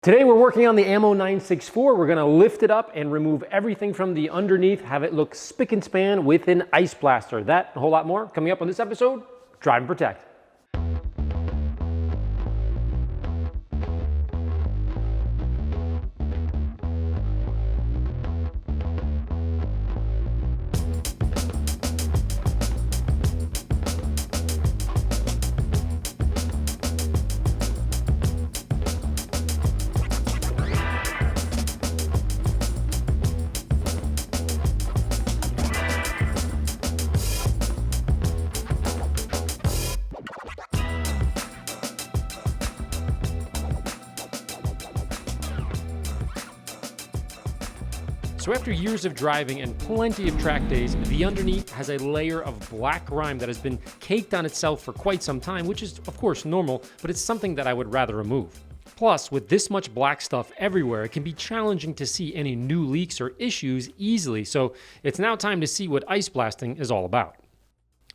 Today we're working on the AMMO 964. We're gonna lift it up and remove everything from the underneath, have it look spick and span with an ice blaster. That and a whole lot more coming up on this episode, Drive and Protect. So after years of driving and plenty of track days, the underneath has a layer of black grime that has been caked on itself for quite some time, which is of course normal, but it's something that I would rather remove. Plus, with this much black stuff everywhere, it can be challenging to see any new leaks or issues easily, so it's now time to see what ice blasting is all about.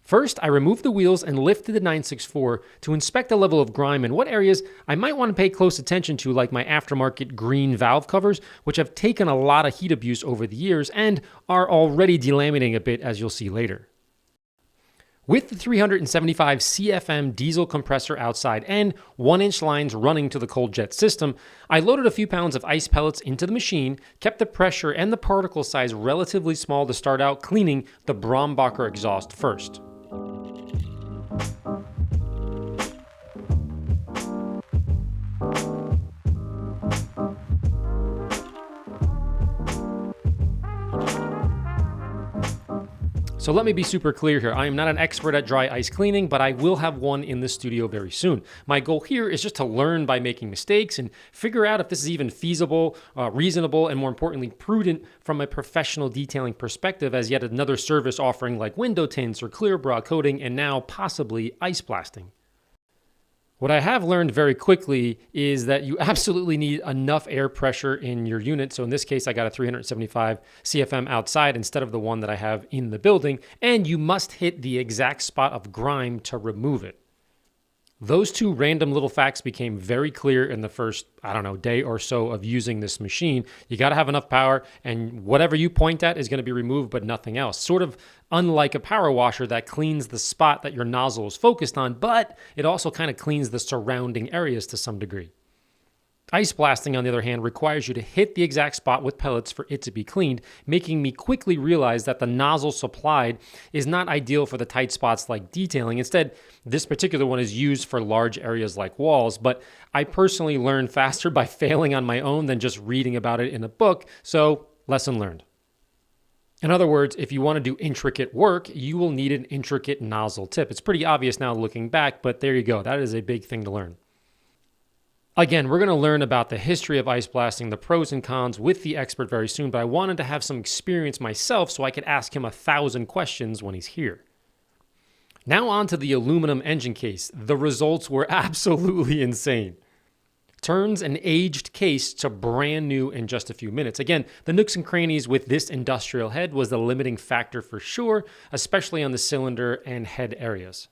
First, I removed the wheels and lifted the 964 to inspect the level of grime and what areas I might want to pay close attention to, like my aftermarket green valve covers, which have taken a lot of heat abuse over the years and are already delaminating a bit, as you'll see later. With the 375 CFM diesel compressor outside and 1-inch lines running to the cold jet system, I loaded a few pounds of ice pellets into the machine, kept the pressure and the particle size relatively small to start out cleaning the Brombacher exhaust first. So let me be super clear here. I am not an expert at dry ice cleaning, but I will have one in the studio very soon. My goal here is just to learn by making mistakes and figure out if this is even feasible, reasonable, and more importantly, prudent from a professional detailing perspective as yet another service offering like window tints or clear bra coating and now possibly ice blasting. What I have learned very quickly is that you absolutely need enough air pressure in your unit. So in this case, I got a 375 CFM outside instead of the one that I have in the building, and you must hit the exact spot of grime to remove it. Those two random little facts became very clear in the first, day or so of using this machine. You got to have enough power, and whatever you point at is going to be removed, but nothing else. Sort of unlike a power washer that cleans the spot that your nozzle is focused on, but it also kind of cleans the surrounding areas to some degree. Ice blasting, on the other hand, requires you to hit the exact spot with pellets for it to be cleaned, making me quickly realize that the nozzle supplied is not ideal for the tight spots like detailing. Instead, this particular one is used for large areas like walls, but I personally learn faster by failing on my own than just reading about it in a book, so lesson learned. In other words, if you want to do intricate work, you will need an intricate nozzle tip. It's pretty obvious now looking back, but there you go. That is a big thing to learn. Again, we're going to learn about the history of ice blasting, the pros and cons with the expert very soon, but I wanted to have some experience myself so I could ask him 1,000 questions when he's here. Now on to the aluminum engine case. The results were absolutely insane. Turns an aged case to brand new in just a few minutes. Again, the nooks and crannies with this industrial head was the limiting factor for sure, especially on the cylinder and head areas.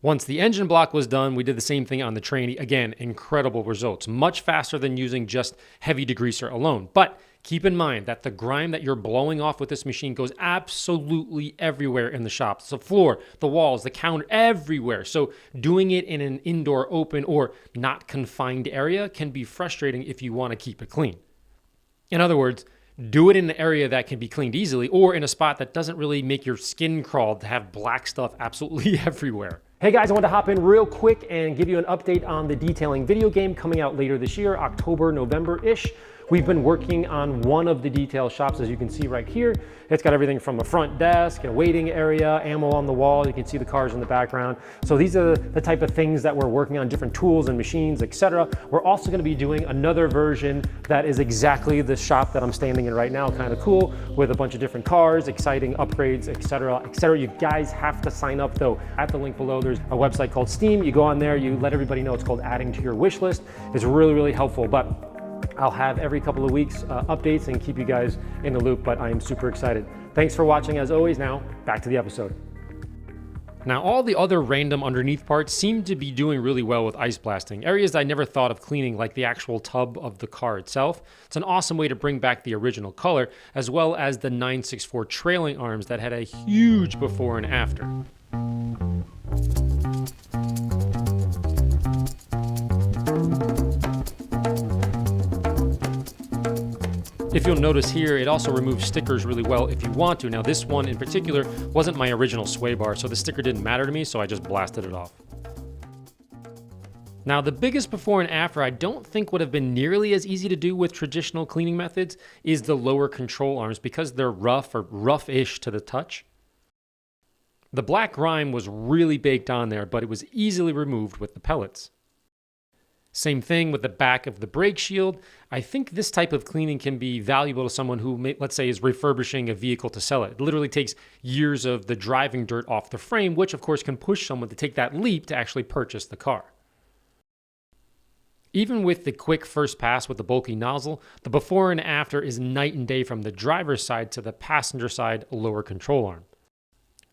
Once the engine block was done, we did the same thing on the tranny. Again, incredible results. Much faster than using just heavy degreaser alone. But keep in mind that the grime that you're blowing off with this machine goes absolutely everywhere in the shop. It's the floor, the walls, the counter, everywhere. So doing it in an indoor open or not confined area can be frustrating if you want to keep it clean. In other words, do it in an area that can be cleaned easily or in a spot that doesn't really make your skin crawl to have black stuff absolutely everywhere. Hey guys, I wanted to hop in real quick and give you an update on the detailing video game coming out later this year, October, November-ish. We've been working on one of the detail shops, as you can see right here. It's got everything from a front desk, a waiting area, ammo on the wall. You can see the cars in the background. So these are the type of things that we're working on, different tools and machines, etc. We're also going to be doing another version that is exactly the shop that I'm standing in right now, kind of cool, with a bunch of different cars, exciting upgrades, etc., etc. You guys have to sign up though. At the link below, there's a website called Steam. You go on there, you let everybody know. It's called adding to your wish list. It's really, really helpful. But I'll have every couple of weeks updates and keep you guys in the loop, but I am super excited. Thanks for watching as always. Now, back to the episode. Now, all the other random underneath parts seem to be doing really well with ice blasting. Areas I never thought of cleaning, like the actual tub of the car itself. It's an awesome way to bring back the original color, as well as the 964 trailing arms that had a huge before and after. If you'll notice here, it also removes stickers really well if you want to. Now, this one in particular wasn't my original sway bar, so the sticker didn't matter to me, so I just blasted it off. Now, the biggest before and after I don't think would have been nearly as easy to do with traditional cleaning methods is the lower control arms, because they're rough or rough-ish to the touch. The black grime was really baked on there, but it was easily removed with the pellets. Same thing with the back of the brake shield. I think this type of cleaning can be valuable to someone who, let's say, is refurbishing a vehicle to sell it. It literally takes years of the driving dirt off the frame, which of course can push someone to take that leap to actually purchase the car. Even with the quick first pass with the bulky nozzle, the before and after is night and day from the driver's side to the passenger side lower control arm.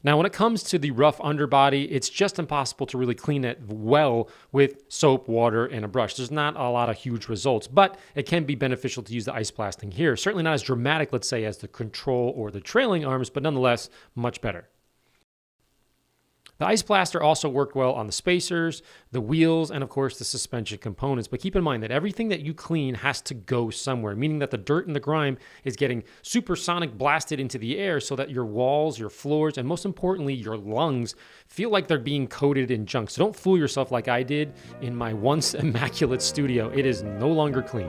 Now, when it comes to the rough underbody, it's just impossible to really clean it well with soap, water, and a brush. There's not a lot of huge results, but it can be beneficial to use the ice blasting here. Certainly not as dramatic, let's say, as the control or the trailing arms, but nonetheless, much better. The ice blaster also worked well on the spacers, the wheels, and of course the suspension components. But keep in mind that everything that you clean has to go somewhere, meaning that the dirt and the grime is getting supersonic blasted into the air so that your walls, your floors, and most importantly, your lungs feel like they're being coated in junk. So don't fool yourself like I did in my once immaculate studio. It is no longer clean.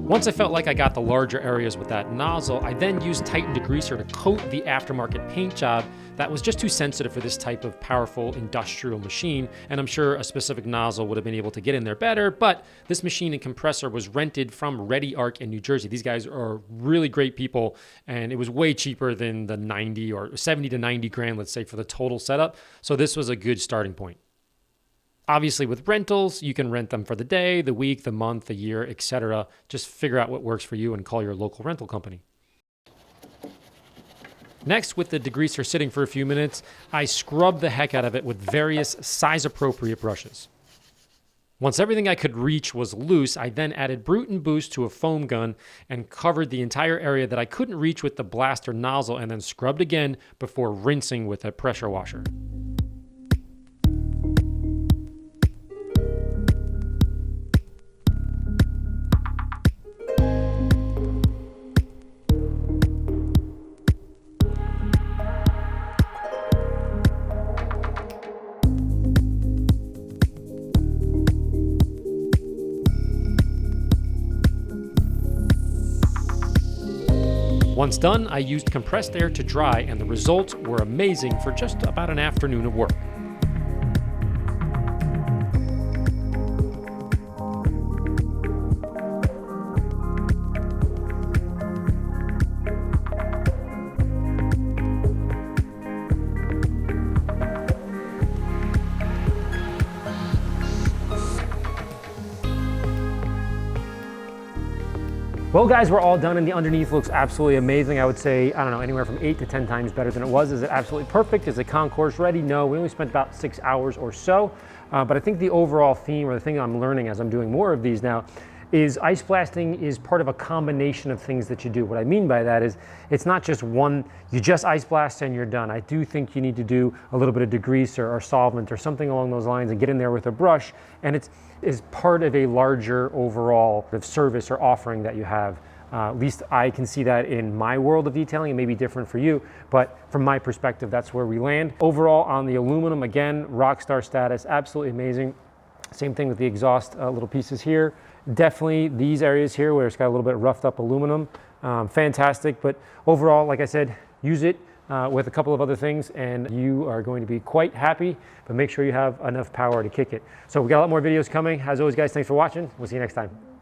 Once I felt like I got the larger areas with that nozzle, I then used Titan degreaser to coat the aftermarket paint job that was just too sensitive for this type of powerful industrial machine, and I'm sure a specific nozzle would have been able to get in there better, but this machine and compressor was rented from Ready Arc in New Jersey. These guys are really great people, and it was way cheaper than the 90 or 70 to 90 grand, let's say, for the total setup, so this was a good starting point. Obviously, with rentals, you can rent them for the day, the week, the month, the year, etc. Just figure out what works for you and call your local rental company. Next, with the degreaser sitting for a few minutes, I scrubbed the heck out of it with various size-appropriate brushes. Once everything I could reach was loose, I then added Brute and Boost to a foam gun and covered the entire area that I couldn't reach with the blaster nozzle, and then scrubbed again before rinsing with a pressure washer. Once done, I used compressed air to dry, and the results were amazing for just about an afternoon of work. Well, guys, we're all done, and the underneath looks absolutely amazing. I would say, I don't know, anywhere from 8 to 10 times better than it was. Is it absolutely perfect? Is the concourse ready? No, we only spent about 6 hours or so. But I think the overall theme, or the thing I'm learning as I'm doing more of these now, is ice blasting is part of a combination of things that you do. What I mean by that is it's not just one, you just ice blast and you're done. I do think you need to do a little bit of degreaser or solvent or something along those lines and get in there with a brush, and it's is part of a larger overall service or offering that you have. At least I can see that in my world of detailing. It may be different for you, but from my perspective, that's where we land. Overall, on the aluminum, again, rockstar status, absolutely amazing. Same thing with the exhaust little pieces here. Definitely these areas here where it's got a little bit roughed up aluminum, fantastic. But overall, like I said, use it with a couple of other things, and you are going to be quite happy, but make sure you have enough power to kick it. So we got a lot more videos coming. As always, guys, thanks for watching. We'll see you next time.